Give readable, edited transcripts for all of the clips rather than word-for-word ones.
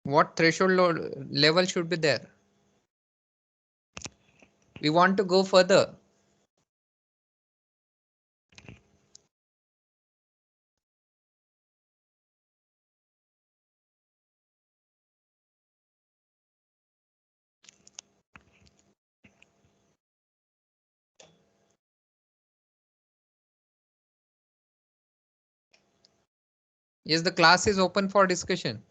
What threshold level should be there? We want to go further. Yes, the class is open for discussion.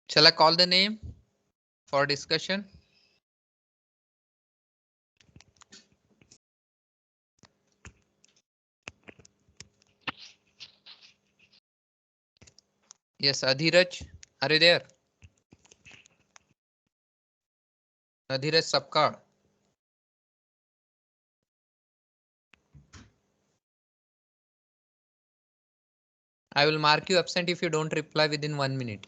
Shall I call the name for discussion? Yes, Adhiraj, are you there? Adhiraj Sapkar. I will mark you absent if you don't reply within 1 minute.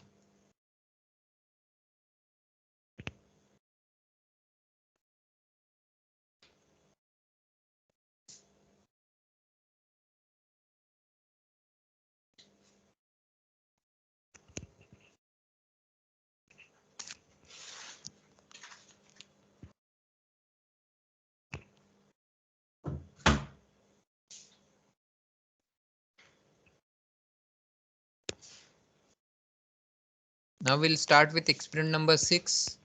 Now we'll start with experiment number 6.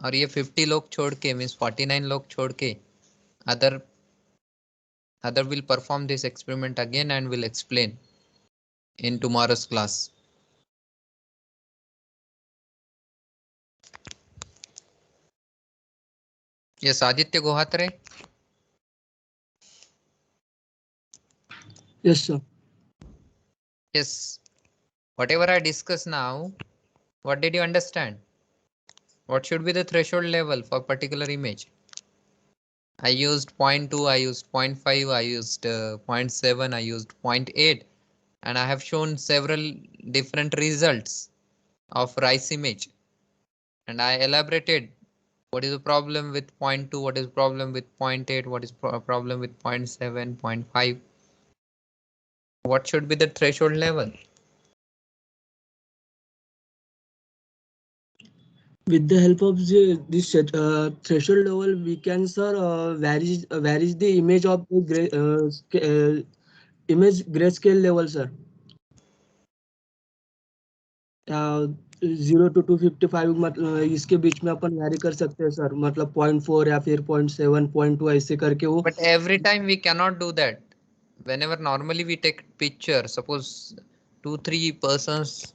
और ये 50 लोग छोड़ के means 49 लोग छोड़ के other will perform this experiment again and will explain in tomorrow's class. Yes, Aditya Gohatre. Yes, sir. Yes. Whatever I discuss now, what did you understand? What should be the threshold level for particular image? I used 0.2, I used 0.5, I used 0.7, I used 0.8, and I have shown several different results of rice image. And I elaborated what is the problem with 0.2, what is the problem with 0.8, what is problem with 0.7, 0.5. What should be the threshold level? With the help of this threshold level, we can, sir, varies the image of the image grayscale level, sir. 0 to 255 इसके बीच में अपन vary कर सकते हैं sir, मतलब 0.4 या फिर 0.7 0.2 ऐसे करके वो. But every time we cannot do that. Whenever normally we take picture, suppose 2-3 persons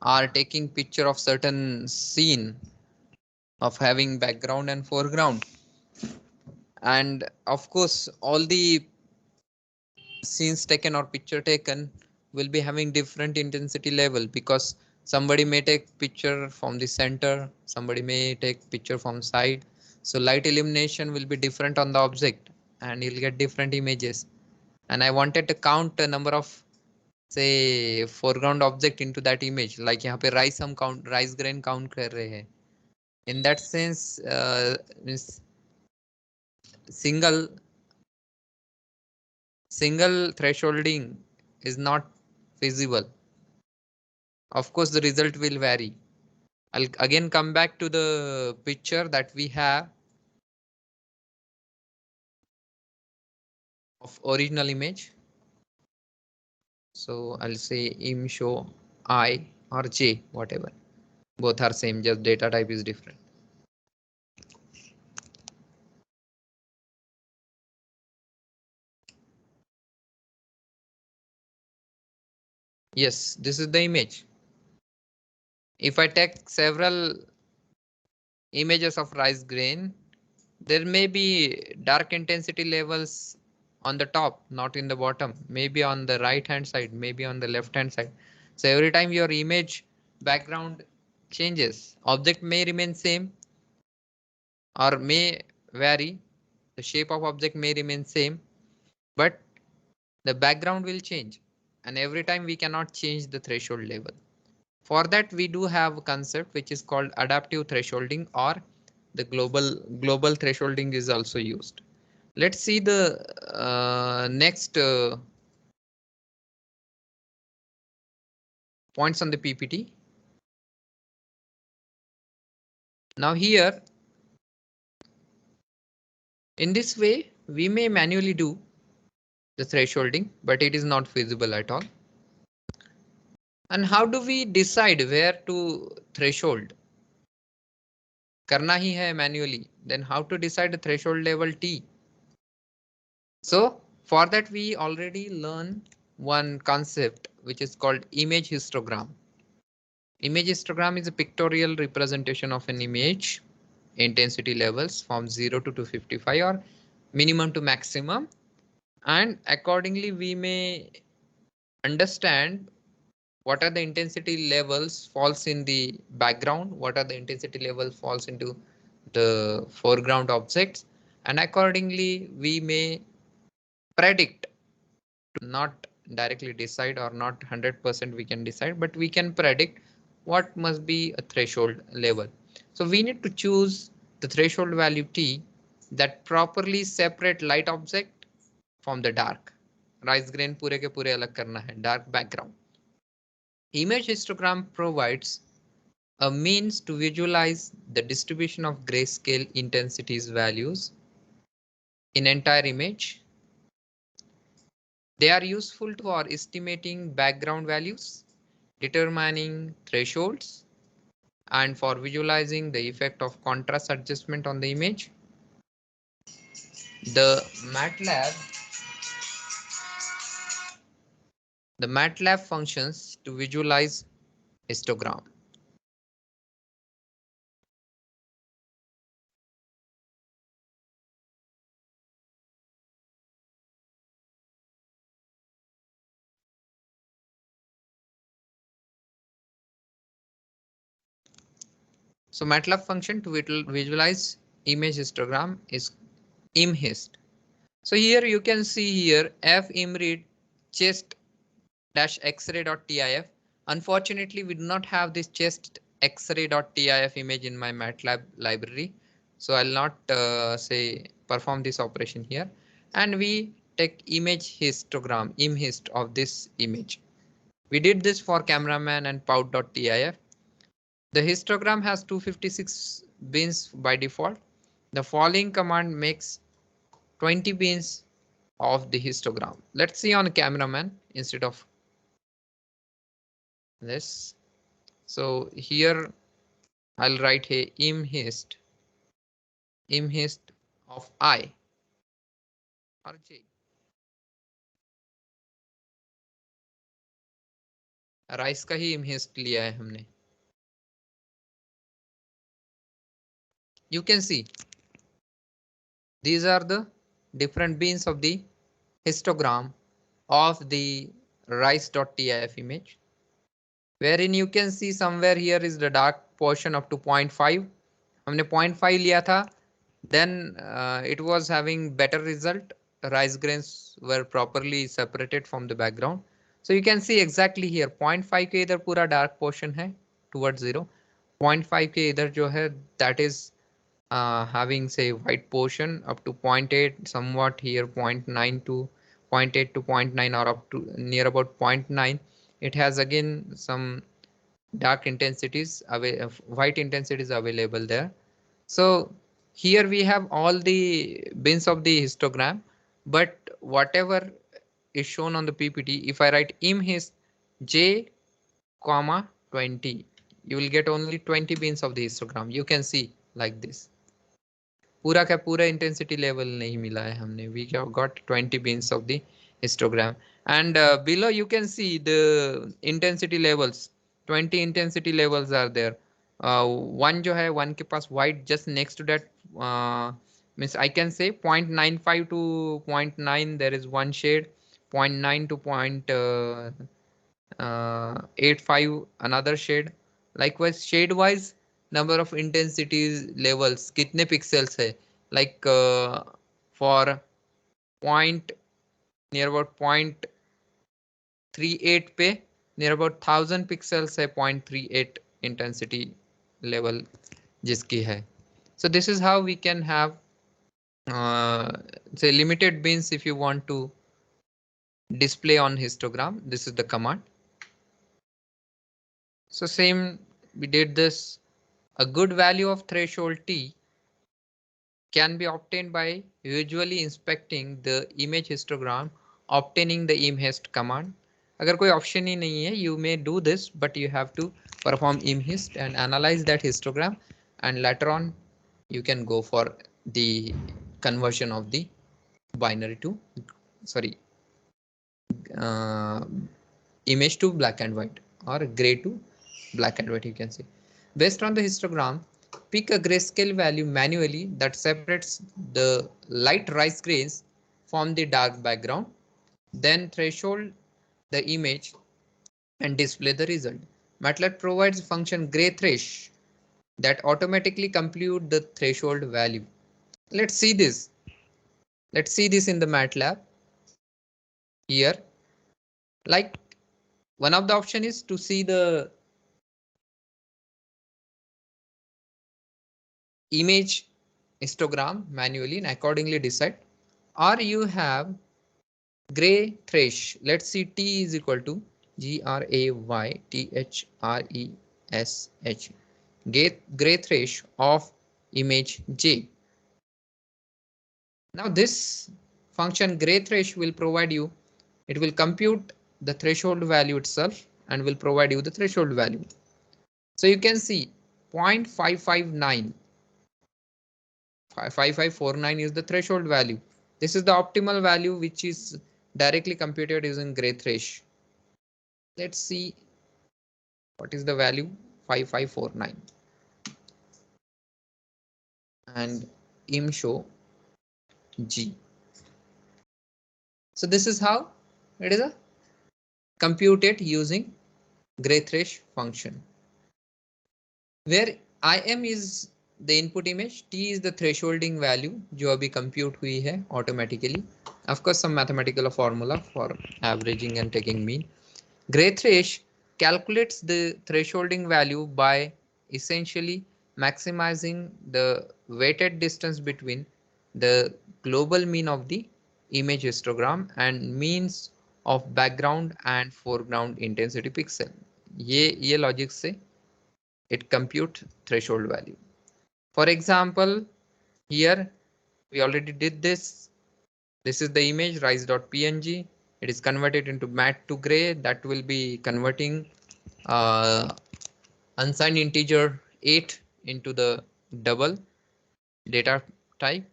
are taking picture of certain scene of having background and foreground, and of course all the scenes taken or picture taken will be having different intensity level, because somebody may take picture from the center, somebody may take picture from side, so light illumination will be different on the object and you'll get different images. And I wanted to count a number of, say, foreground object into that image, like यहाँ पे rice हम count rice grain count कर रहे हैं. In that sense, means single thresholding is not feasible. Of course, the result will vary. I'll again come back to the picture that we have of original image. So I'll say im show I or J, whatever. Both are same, just data type is different. Yes, this is the image. If I take several images of rice grain, there may be dark intensity levels on the top, not in the bottom, maybe on the right hand side, maybe on the left hand side. So every time your image background changes, object may remain same or may vary. The shape of object may remain same, but the background will change, and every time we cannot change the threshold level. For that, we do have a concept which is called adaptive thresholding, or the global thresholding is also used. Let's see the next points on the PPT. Now here, in this way, we may manually do the thresholding, but it is not feasible at all. And how do we decide where to threshold? करना ही है manually. Then how to decide the threshold level T? So for that, we already learn one concept which is called image histogram. Image histogram is a pictorial representation of an image intensity levels from 0 to 255 or minimum to maximum, and accordingly we may understand what are the intensity levels falls in the background, what are the intensity levels falls into the foreground objects, and accordingly we may predict, not directly decide or not 100% we can decide, but we can predict what must be a threshold level. So we need to choose the threshold value T that properly separate light object from the dark. Rice grain पूरे के पूरे अलग करना है, dark background. Image histogram provides a means to visualize the distribution of grayscale intensities values in entire image. They are useful for estimating background values, determining thresholds, and for visualizing the effect of contrast adjustment on the image. The MATLAB functions to visualize histogram. So MATLAB function to visualize image histogram is imhist. So here you can see here fimread chest dash xray.tif. Unfortunately, we do not have this chest xray.tif image in my MATLAB library. So I'll not say perform this operation here. And we take image histogram, imhist of this image. We did this for cameraman and pout.tif. The histogram has 256 bins by default. The following command makes 20 bins of the histogram. Let's see on cameraman instead of this. So here I'll write a imhist of I or J. Rice का ही imhist लिया है हमने. You can see these are the different bins of the histogram of the rice.tif image, wherein you can see somewhere here is the dark portion up to 0.5. हमने 0.5 लिया था. Then it was having better result. Rice grains were properly separated from the background. So you can see exactly here 0.5 के इधर पूरा dark portion है towards 0. 0.5 के इधर जो है that is having say white portion up to 0.8, somewhat here 0.9 to 0.8 to 0.9 or up to near about 0.9. It has again some dark intensities, white intensities available there. So here we have all the bins of the histogram, but whatever is shown on the PPT, if I write imhist j comma 20, you will get only 20 bins of the histogram. You can see like this. पूरा का पूरा intensity level नहीं मिला है हमने. We have got 20 bins of the histogram, and below you can see the intensity levels. 20 intensity levels are there. One जो है one के पास white just next to that means I can say 0.95 to 0.9 there is one shade, 0.9 to 0.85 another shade. Likewise shade wise number of intensities levels कितने pixels है, like for 0.85 near about 0.38 पे near about 1000 pixels है 0.38 intensity level जिसकी है. So this is how we can have say limited bins if you want to display on histogram. This is the command. So same, we did this. A good value of threshold T can be obtained by visually inspecting the image histogram, obtaining the imhist command. अगर कोई option ही नहीं है, you may do this, but you have to perform imhist and analyze that histogram, and later on you can go for the conversion of the binary to, sorry, image to black and white or gray to black and white, you can say. Based on the histogram, pick a grayscale value manually that separates the light rice grains from the dark background. Then threshold the image and display the result. MATLAB provides function graythresh that automatically compute the threshold value. Let's see this. Let's see this in the MATLAB. Here, like one of the option is to see the image histogram manually and accordingly decide, or you have graythresh. Let's see, T is equal to graythresh, graythresh of image J. Now this function graythresh will provide you, it will compute the threshold value itself and will provide you the threshold value. So you can see 0.559, 5549 is the threshold value. This is the optimal value which is directly computed using graythresh. Let's see what is the value. 5549 and imshow G. So this is how it is a computed using graythresh function, where IM is the input image, T is the thresholding value जो अभी compute हुई है automatically. Of course, some mathematical formula for averaging and taking mean. Graythresh calculates the thresholding value by essentially maximizing the weighted distance between the global mean of the image histogram and means of background and foreground intensity pixel. ये logic से it compute threshold value. For example, here we already did this. This is the image rise.png. It is converted into matte to gray. That will be converting unsigned integer 8 into the double data type.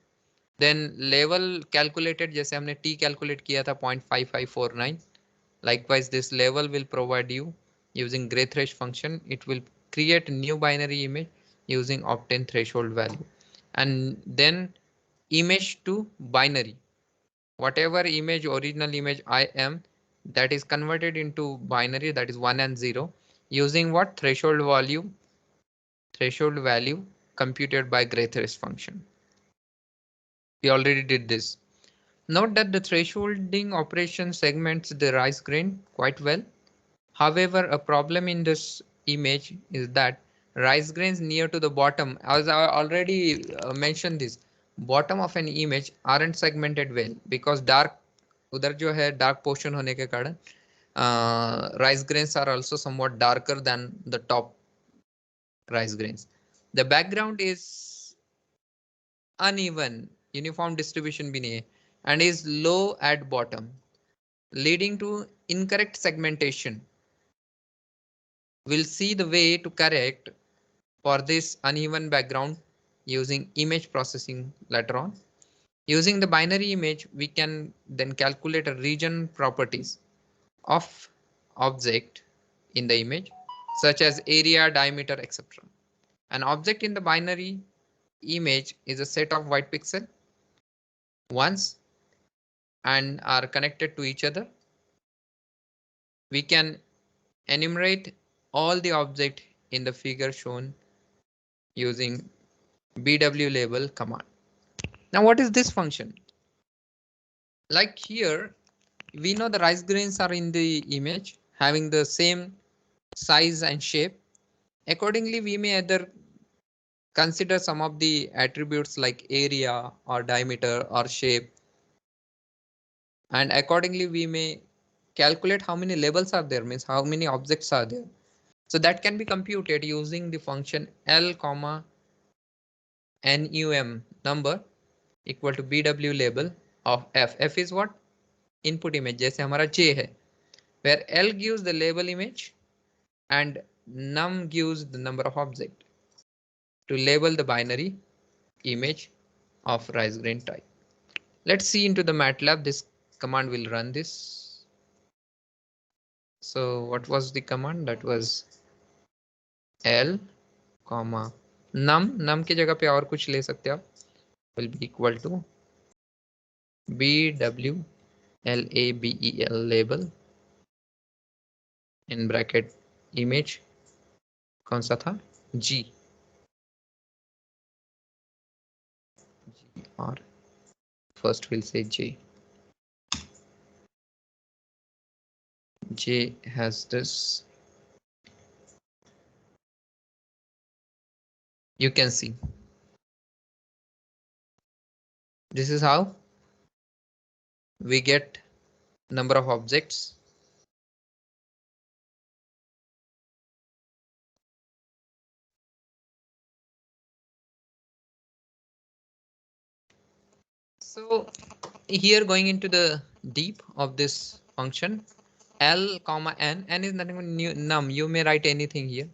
Then level calculated, जैसे हमने t calculate किया था 0.5549. Likewise, this level will provide you using graythresh function. It will create a new binary image using obtain threshold value, and then image to binary. Whatever image, original image I am, that is converted into binary, that is 1 and 0, using what? Threshold value computed by graythresh function. We already did this. Note that the thresholding operation segments the rice grain quite well. However, a problem in this image is that rice grains near to the bottom, as I already mentioned this, bottom of an image aren't segmented well because dark उधर जो है dark portion होने के कारण rice grains are also somewhat darker than the top rice grains. The background is uneven, uniform distribution भी नहीं है, and is low at bottom, leading to incorrect segmentation. We'll see the way to correct for this uneven background using image processing later on. Using the binary image, we can then calculate a region properties of object in the image, such as area, diameter, etc. An object in the binary image is a set of white pixels once and are connected to each other. We can enumerate all the objects in the figure shown using BW label command. Now, what is this function? Like here, we know the rice grains are in the image having the same size and shape. Accordingly, we may either consider some of the attributes like area or diameter or shape, and accordingly we may calculate how many labels are there, means how many objects are there. So that can be computed using the function L comma num number equal to bw label of f. F is what? Input image, जैसे हमारा J है, where L gives the label image and num gives the number of object to label the binary image of rice grain type. Let's see into the MATLAB. This command will run this. So what was the command? That was L comma num की जगह पे और कुछ ले सकते हो आप, will be equal to bw label label in bracket image, कौन सा था? G or first we'll say J. J has this. You can see this is how we get number of objects. So here going into the deep of this function, L comma n is nothing but num. You may write anything here.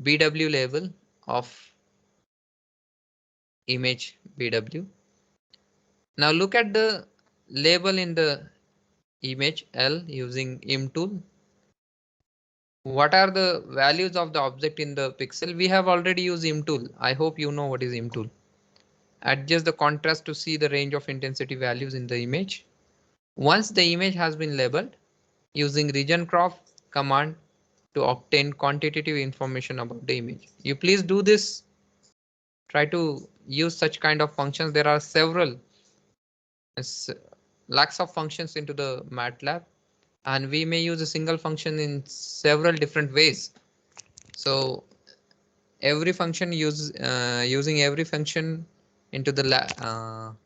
BW label of image BW. Now look at the label in the image L using im tool. What are the values of the object in the pixel? We have already used im tool. I hope you know what is im tool. Adjust the contrast to see the range of intensity values in the image. Once the image has been labeled, using region crop command to obtain quantitative information about the image. You please do this. Try to use such kind of functions. There are several lakhs of functions into the MATLAB, and we may use a single function in several different ways. So every function using every function into the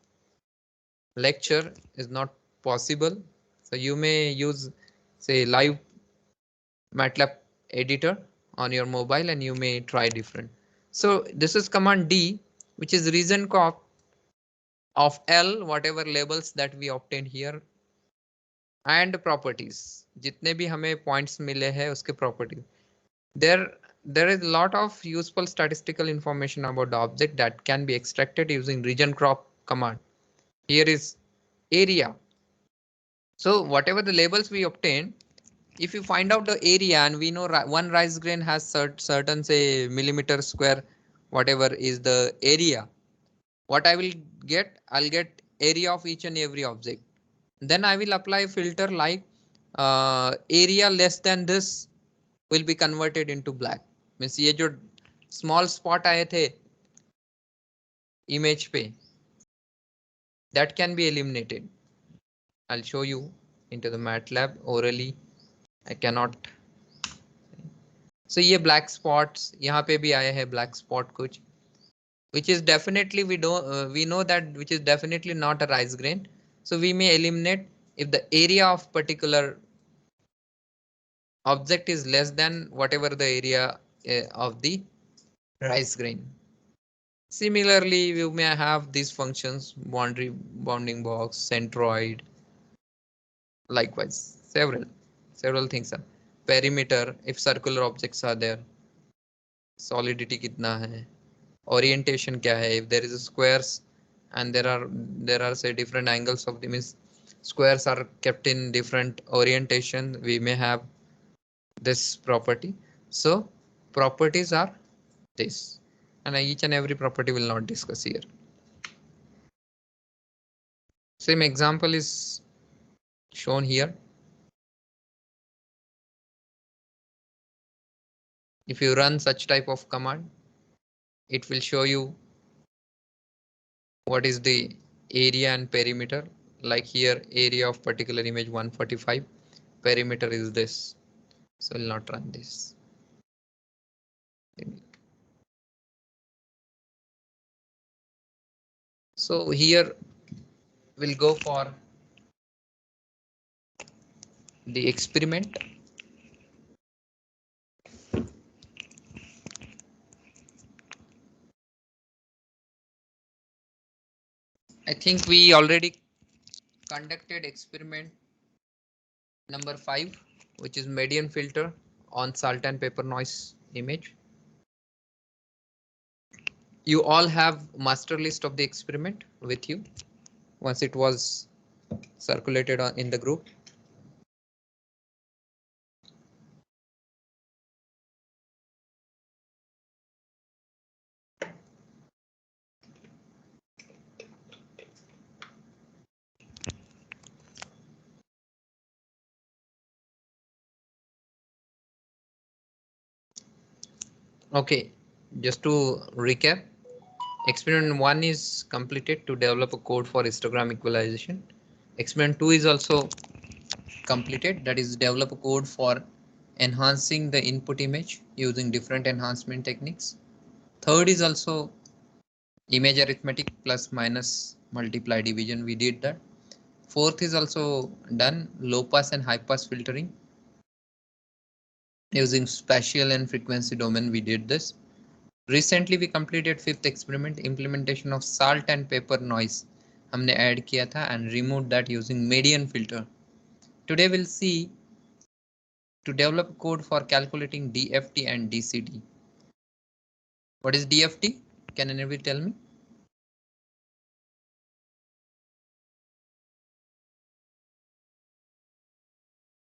lecture is not possible. So you may use, say, live MATLAB editor on your mobile and you may try different. So this is command D, which is region cop of L, whatever labels that we obtained here, and properties. जितने भी हमें points मिले हैं उसके properties. There is a lot of useful statistical information about the object that can be extracted using region crop command. Here is area. So whatever the labels we obtain, if you find out the area, and we know one rice grain has certain say millimeter square, whatever is the area, what I will get, I'll get area of each and every object. Then I will apply a filter like area less than this will be converted into black. Means ये जो small spot आए थे image पे, that can be eliminated. I'll show you into the MATLAB orally. I cannot. So ये black spots यहाँ पे भी आए हैं black spot कुछ, which is definitely we know that which is definitely not a rice grain. So we may eliminate if the area of particular object is less than whatever the area of the rice grain. Similarly, we may have these functions, bounding box, centroid. Likewise, several things are. Perimeter, if circular objects are there. Solidity कितना है? Orientation क्या है? If there is a squares and there are say different angles of the means squares are kept in different orientation, we may have this property. So properties are this, and each and every property will not discuss here. Same example is shown here. If you run such type of command, it will show you what is the area and perimeter. like here area of particular image 145, perimeter is this, so we'll not run this. So here we'll go for the experiment. I think we already conducted experiment number 5, which is median filter on salt and pepper noise image. You all have master list of the experiment with you once it was circulated in the group. Okay, just to recap, experiment 1 is completed to develop a code for histogram equalization. Experiment 2 is also completed, that is develop a code for enhancing the input image using different enhancement techniques. Third is also image arithmetic plus minus multiply division, we did that. Fourth is also done, low pass and high pass filtering using spatial and frequency domain, we did this. Recently we completed fifth experiment, implementation of salt and pepper noise हमने add किया था and removed that using median filter. Today we'll see to develop code for calculating DFT and DCT. What is DFT? Can anybody tell me?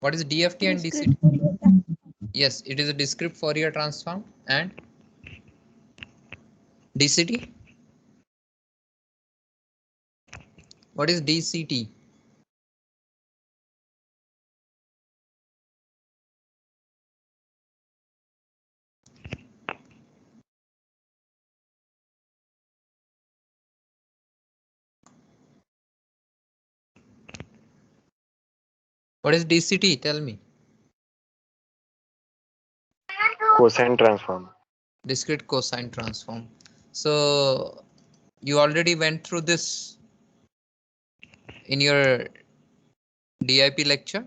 What is DFT and DCT? Yes, it is a discrete Fourier transform. And DCT? What is DCT? What is DCT? Tell me. Cosine transform. Discrete cosine transform. So you already went through this in your DIP lecture.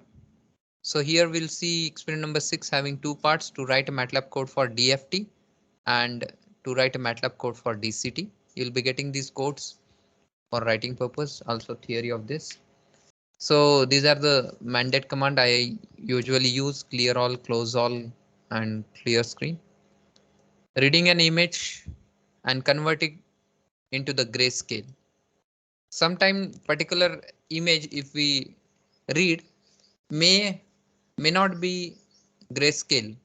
So here we'll see experiment number 6 having 2 parts, to write a MATLAB code for DFT and to write a MATLAB code for DCT. You'll be getting these codes for writing purpose, also theory of this. So these are the mandate command I usually use: clear all, close all, and clear screen. Reading an image and converting into the grayscale. Sometime particular image, if we read, may not be grayscale.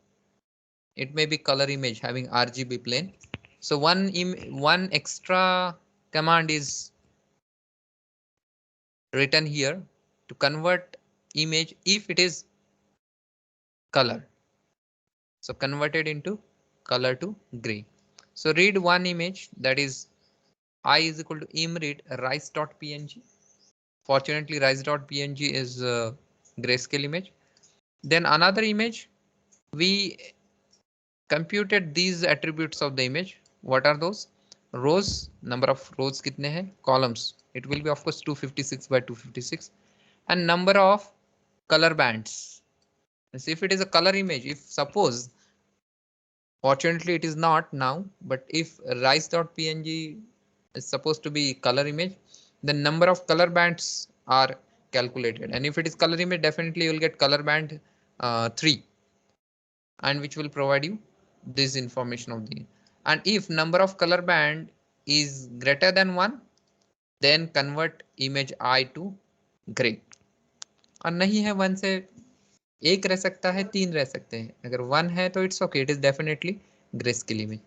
It may be color image having RGB plane. So one extra command is written here to convert image if it is color. So converted into color to gray. So read one image, that is I is equal to imread rise.png. Fortunately, rise.png is a grayscale image. Then another image, we computed these attributes of the image. What are those? Rows, number of rows kitne hai? Columns, it will be of course 256 by 256, and number of color bands. So if it is a color image, if suppose, fortunately it is not now, but if rise.png is supposed to be color image, the number of color bands are calculated, and if it is color image, definitely you will get color band 3, and which will provide you this information of the. And if number of color band is greater than 1, then convert image I to gray. और नहीं है 1 से एक रह सकता है, 3 रह सकते हैं. अगर 1 है तो it's okay, it is definitely grayscale image.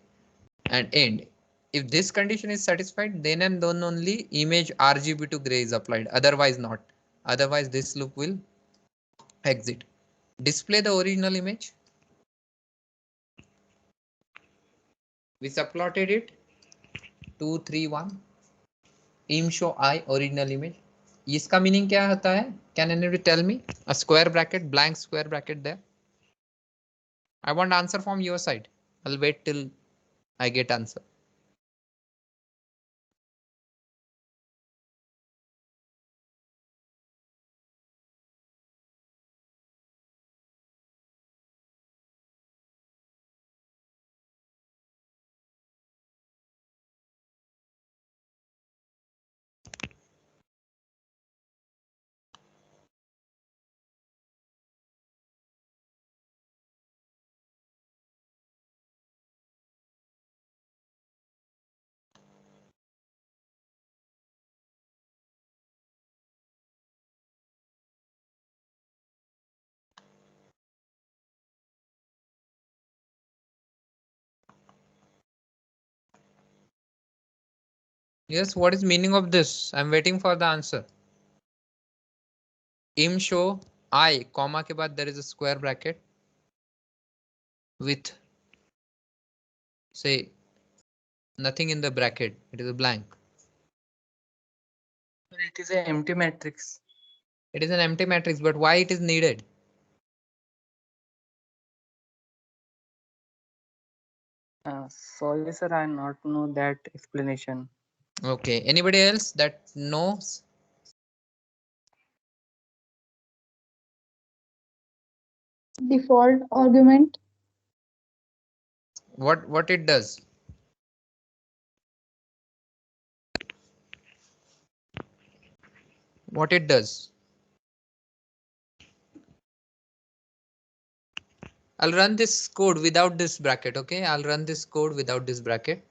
And end. If this condition is satisfied, then and then only image RGB to gray is applied, otherwise not. Otherwise this loop will exit. Display the original image. We subplotted it 2 3 1. Im show I original image. इसका meaning क्या होता है? Can anybody tell me? A square bracket, blank square bracket there. I want answer from your side. I'll wait till I get answer. Yes, what is meaning of this? I'm waiting for the answer. Im show I, comma के बाद there is a square bracket with, say, nothing in the bracket. It is a blank. It is an empty matrix. It is an empty matrix, but why it is needed? Sorry, sir, I not know that explanation. Okay, anybody else that knows? Default argument. What it does? What it does? I'll run this code without this bracket. Okay, I'll run this code without this bracket.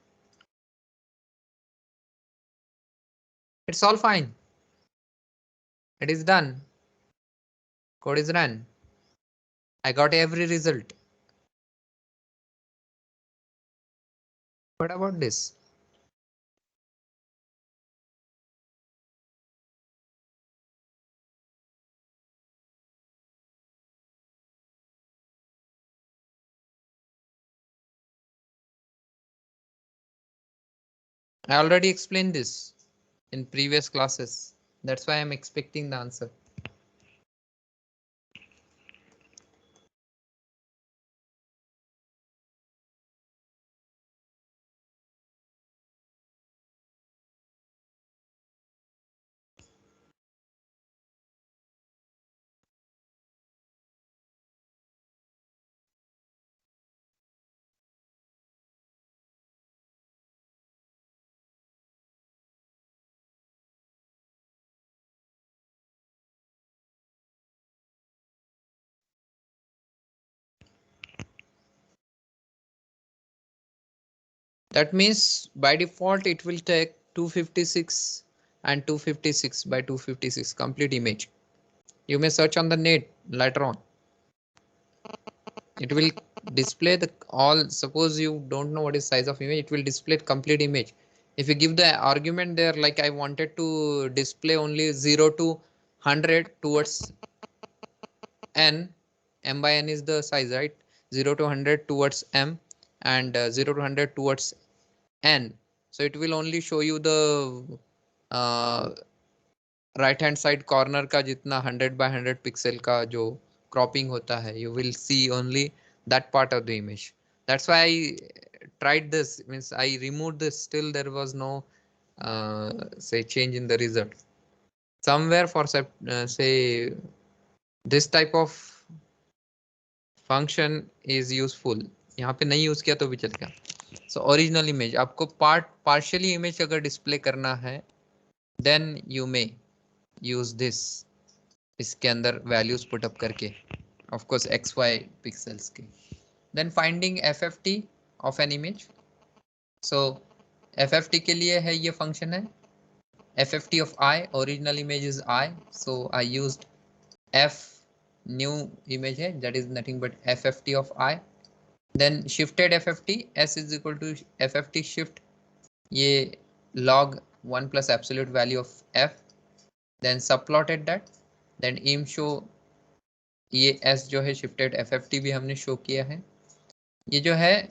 It's all fine. It is done. Code is run. I got every result. What about this? I already explained this in previous classes. That's why I'm expecting the answer. That means by default it will take 256 and 256 by 256 complete image. You may search on the net later on. It will display the all. Suppose you don't know what is size of image, it will display complete image. If you give the argument there, like I wanted to display only 0 to 100 towards n, m by n is the size, right? 0 to 100 towards m and 0 to 100 towards n. So it will only show you the right hand side corner का जितना 100 by 100 pixel का जो cropping होता है, you will see only that part of the image. That's why I tried this, means I removed this, still there was no say change in the result. Somewhere for say this type of function is useful. यहाँ पे नहीं use किया तो भी चलेगा. So original image आपको partially image अगर display करना है, then you may use this. इसके अंदर values put up करके, of course XY pixels के. Then finding FFT of an image. So FFT के लिए है ये function है. FFT of I, original image is I, so I used F new image है, that is nothing but FFT of I. Then shifted FFT, S is equal to FFT shift ये log 1 plus absolute value of F. Then subplotted that. Then im show ये S जो है shifted FFT भी हमने show किया है. ये जो है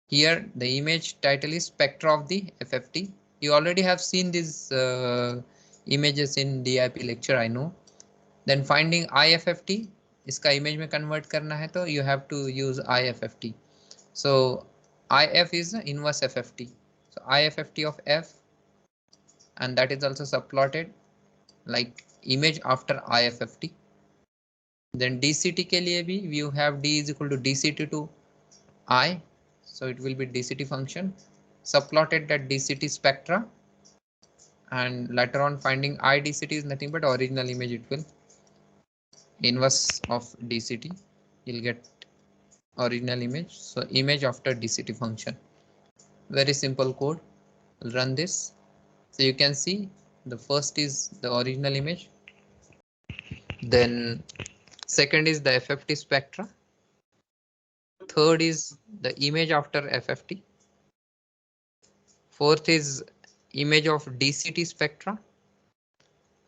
here the image title is spectra of the FFT. You already have seen this images in DIP lecture, I know. Then finding IFFT, इसका image में convert करना है तो you have to use IFFT. So IF is the inverse FFT. So IFFT of F, and that is also subplotted like image after IFFT. Then DCT के लिए भी you have D is equal to DCT to I, so it will be DCT function, subplotted that DCT spectra, and later on finding IDCT is nothing but original image. It will inverse of DCT, you'll get original image. So image after DCT function, very simple code. We'll run this. So you can see the first is the original image, then second is the FFT spectra, third is the image after FFT, fourth is image of DCT spectra,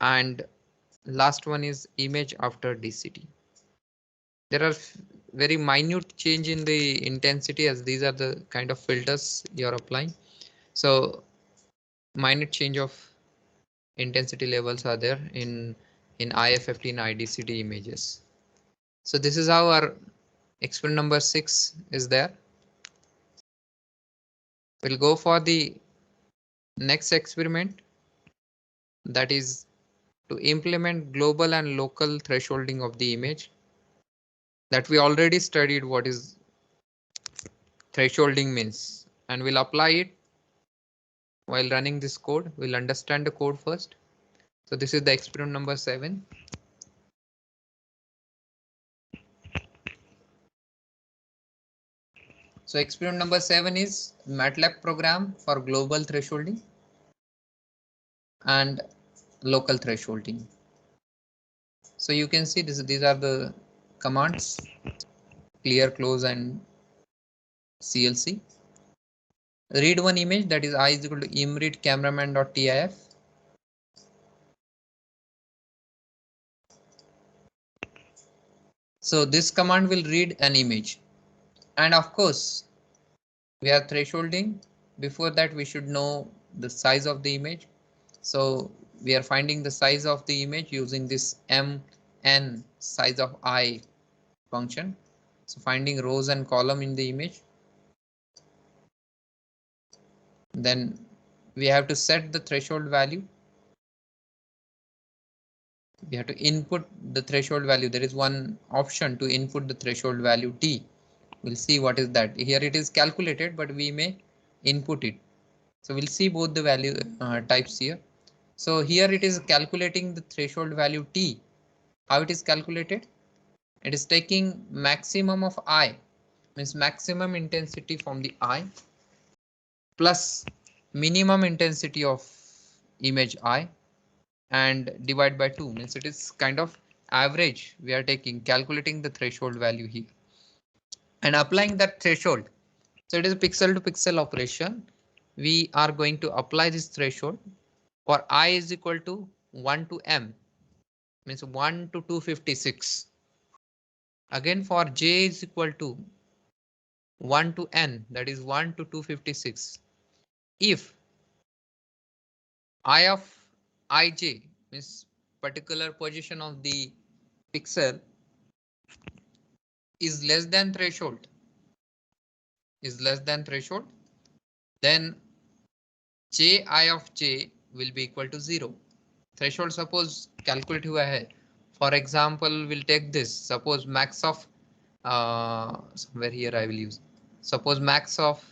and last one is image after DCT. There are very minute change in the intensity, as these are the kind of filters you're applying. So minute change of intensity levels are there in IFFT and IDCT images. So this is how our experiment number 6 is there. We'll go for the next experiment, that is to implement global and local thresholding of the image. That we already studied what is thresholding means, and we'll apply it while running this code. We'll understand the code first. So this is the experiment number 7. So experiment number 7 is MATLAB program for global thresholding and local thresholding. So you can see these are the commands: clear, close, and CLC. Read one image, that is I is equal to imread cameraman.tif. So this command will read an image, and of course we are thresholding. Before that we should know the size of the image. So we are finding the size of the image using this mn size of I function. So finding rows and column in the image. Then we have to set the threshold value. We have to input the threshold value. There is one option to input the threshold value T. We'll see what is that. Here it is calculated, but we may input it. So we'll see both the value types here. So here it is calculating the threshold value T. How it is calculated? It is taking maximum of I, means maximum intensity from the I, plus minimum intensity of image I, and divide by 2, means it is kind of average. We are taking, calculating the threshold value here and applying that threshold. So it is a pixel to pixel operation. We are going to apply this threshold for I is equal to 1 to m, means 1 to 256. Again for j is equal to 1 to n, that is 1 to 256. If I of ij, means particular position of the pixel, is less than threshold, then ji of j will be equal to 0. Threshold suppose calculate हुआ है. For example, we'll take this. Suppose max of somewhere here I will use. Suppose max of